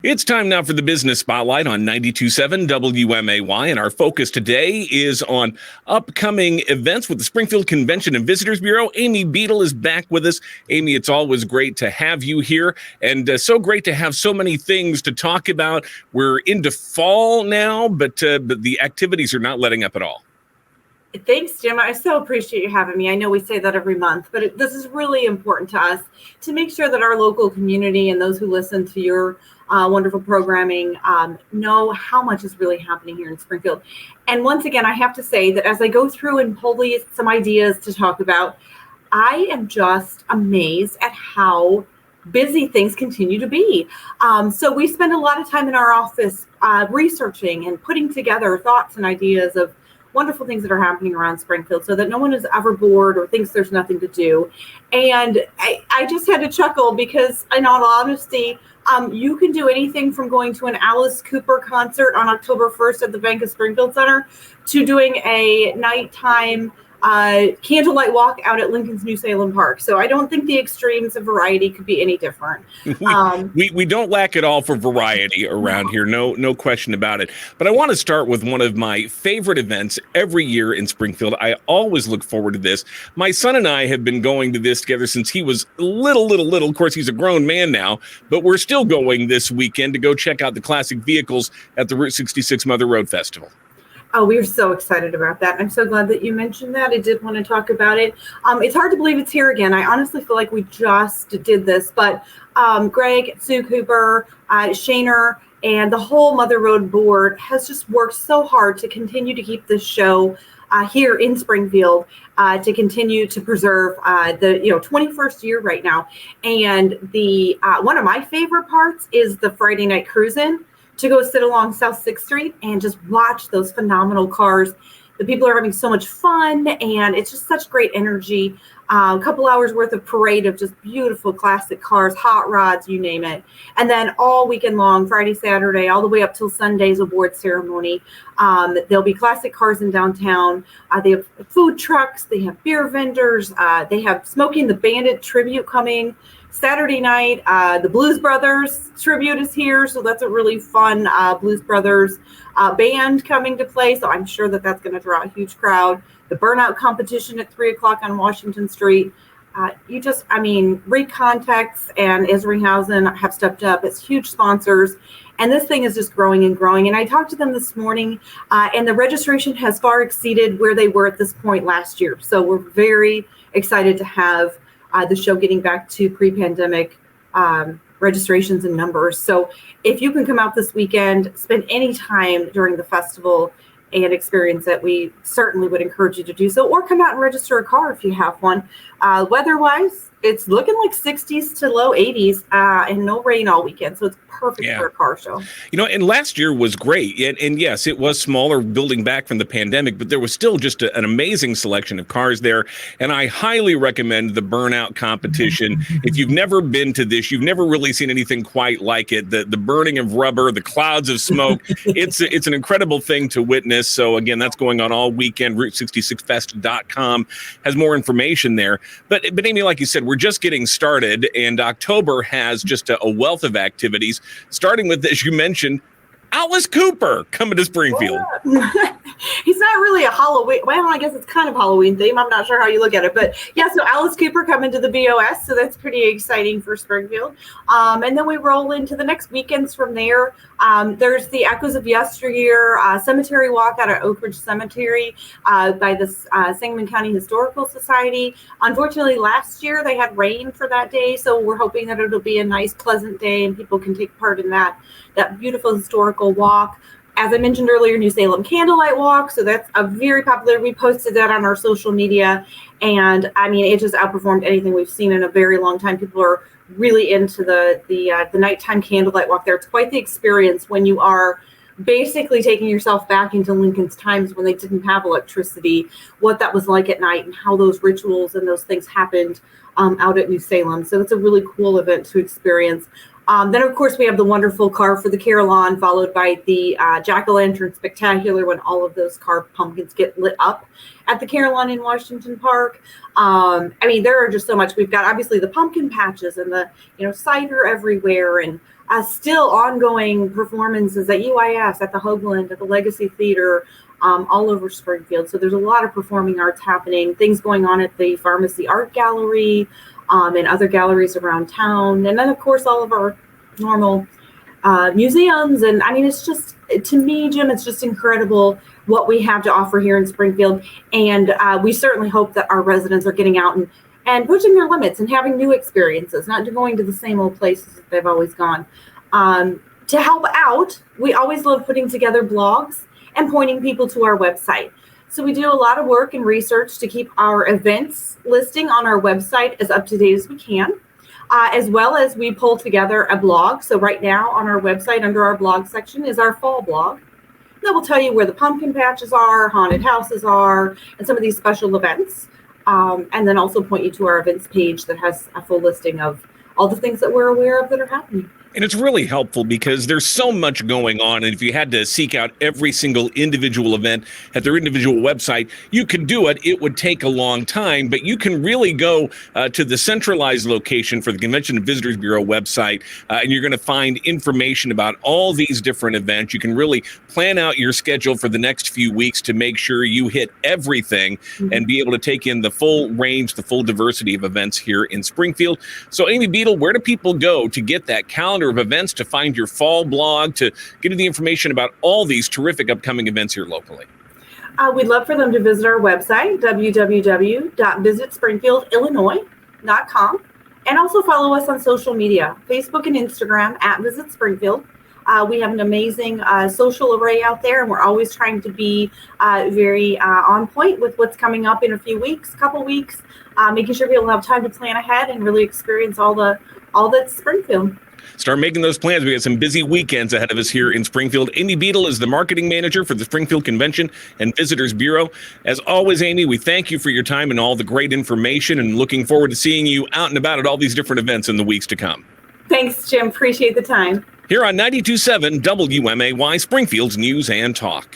It's time now for the Business Spotlight on 92.7 WMAY, and our focus today is on upcoming events with the Springfield Convention and Visitors Bureau. Amy Beadle is back with us. Amy, it's always great to have you here, and so great to have so many things to talk about. We're into fall now, but the activities are not letting up at all. Thanks, Jim. I so appreciate you having me. I know we say that every month, but this is really important to us to make sure that our local community and those who listen to your wonderful programming know how much is really happening here in Springfield. And once again, I have to say that as I go through and pull some ideas to talk about, I am just amazed at how busy things continue to be. So we spend a lot of time in our office researching and putting together thoughts and ideas of wonderful things that are happening around Springfield so that no one is ever bored or thinks there's nothing to do. And I just had to chuckle because, in all honesty, you can do anything from going to an Alice Cooper concert on October 1st at the Bank of Springfield Center to doing a nighttime candlelight walk out at Lincoln's New Salem Park. So I don't think the extremes of variety could be any different. We don't lack it all for variety around here, no question about it. But I want to start with one of my favorite events every year in Springfield. I always look forward to this. My son and I have been going to this together since he was little. Of course, he's a grown man now, but we're still going this weekend to go check out the classic vehicles at the Route 66 Mother Road Festival. Oh, we're so excited about that. I'm so glad that you mentioned that. I did want to talk about it. It's hard to believe it's here again. I honestly feel like we just did this, but Greg, Sue Cooper, Shaner, and the whole Mother Road board has just worked so hard to continue to keep this show here in Springfield, to continue to preserve the 21st year right now. And the one of my favorite parts is the Friday night cruise-in, to go sit along South 6th Street and just watch those phenomenal cars. The people are having so much fun, and it's just such great energy. A couple hours worth of parade of just beautiful classic cars, hot rods, you name it. And then all weekend long, Friday, Saturday, all the way up till Sunday's award ceremony. There'll be classic cars in downtown. They have food trucks. They have beer vendors. They have Smoking the Bandit tribute coming Saturday night. The Blues Brothers tribute is here, so that's a really fun Blues Brothers band coming to play, so I'm sure that that's going to draw a huge crowd. The Burnout competition at 3 o'clock on Washington Street. Reed Contacts and Isringhausen have stepped up as huge sponsors, and this thing is just growing and growing. And I talked to them this morning, and the registration has far exceeded where they were at this point last year, so we're very excited to have the show getting back to pre-pandemic registrations and numbers. So if you can come out this weekend, spend any time during the festival and experience it, we certainly would encourage you to do so, or come out and register a car if you have one. Weather-wise, it's looking like 60s to low 80s and no rain all weekend. So it's perfect for a car show. And last year was great. And yes, it was smaller building back from the pandemic, but there was still just an amazing selection of cars there. And I highly recommend the Burnout competition. If you've never been to this, you've never really seen anything quite like it. The burning of rubber, the clouds of smoke, it's an incredible thing to witness. So again, that's going on all weekend. Route66fest.com has more information there. But Amy, like you said, we're just getting started, and October has just a wealth of activities, starting with, as you mentioned, Alice Cooper coming to Springfield. He's not really a Halloween. Well, I guess it's kind of Halloween theme. I'm not sure how you look at it, but yeah. So Alice Cooper coming to the BOS, so that's pretty exciting for Springfield. And then we roll into the next weekends from there. There's the Echoes of Yesteryear Cemetery Walk out at Oak Ridge Cemetery by the Sangamon County Historical Society. Unfortunately, last year they had rain for that day, so we're hoping that it'll be a nice, pleasant day and people can take part in that beautiful historical walk. As I mentioned earlier, New Salem Candlelight Walk. So that's a very popular. We posted that on our social media, and I mean, it just outperformed anything we've seen in a very long time. People are really into the nighttime candlelight walk there. It's quite the experience when you are basically taking yourself back into Lincoln's times when they didn't have electricity, what that was like at night and how those rituals and those things happened out at New Salem. So it's a really cool event to experience. Then, of course, we have the wonderful car for the Carillon, followed by the Jack-o'-lantern Spectacular, when all of those carved pumpkins get lit up at the Carillon in Washington Park. There are just so much. We've got, obviously, the pumpkin patches and the, cider everywhere, and still ongoing performances at UIS, at the Hoagland, at the Legacy Theater, all over Springfield. So there's a lot of performing arts happening, things going on at the Pharmacy Art Gallery, and other galleries around town. And then, of course, all of our normal museums. And I mean, it's just, to me, Jim, it's just incredible what we have to offer here in Springfield. And we certainly hope that our residents are getting out and pushing their limits and having new experiences, not going to the same old places that they've always gone. To help out, we always love putting together blogs and pointing people to our website. So we do a lot of work and research to keep our events listing on our website as up to date as we can, as well as we pull together a blog. So right now on our website, under our blog section, is our fall blog. That will tell you where the pumpkin patches are, haunted houses are, and some of these special events. And then also point you to our events page that has a full listing of all the things that we're aware of that are happening. And it's really helpful because there's so much going on. And if you had to seek out every single individual event at their individual website, you could do it. It would take a long time, but you can really go to the centralized location for the Convention and Visitors Bureau website, and you're going to find information about all these different events. You can really plan out your schedule for the next few weeks to make sure you hit everything and be able to take in the full range, the full diversity of events here in Springfield. So, Amy Beadle, where do people go to get that calendar of events, to find your fall blog, to get the information about all these terrific upcoming events here locally? We'd love for them to visit our website, www.visitspringfieldillinois.com, and also follow us on social media, Facebook and Instagram at Visit Springfield. We have an amazing social array out there, and we're always trying to be very on point with what's coming up in a few weeks, couple weeks, making sure people have time to plan ahead and really experience all that's Springfield. Start making those plans. We got some busy weekends ahead of us here in Springfield. Amy Beadle is the marketing manager for the Springfield Convention and Visitors Bureau. As always, Amy, we thank you for your time and all the great information, and looking forward to seeing you out and about at all these different events in the weeks to come. Thanks, Jim. Appreciate the time. Here on 92.7 WMAY, Springfield's News and Talk.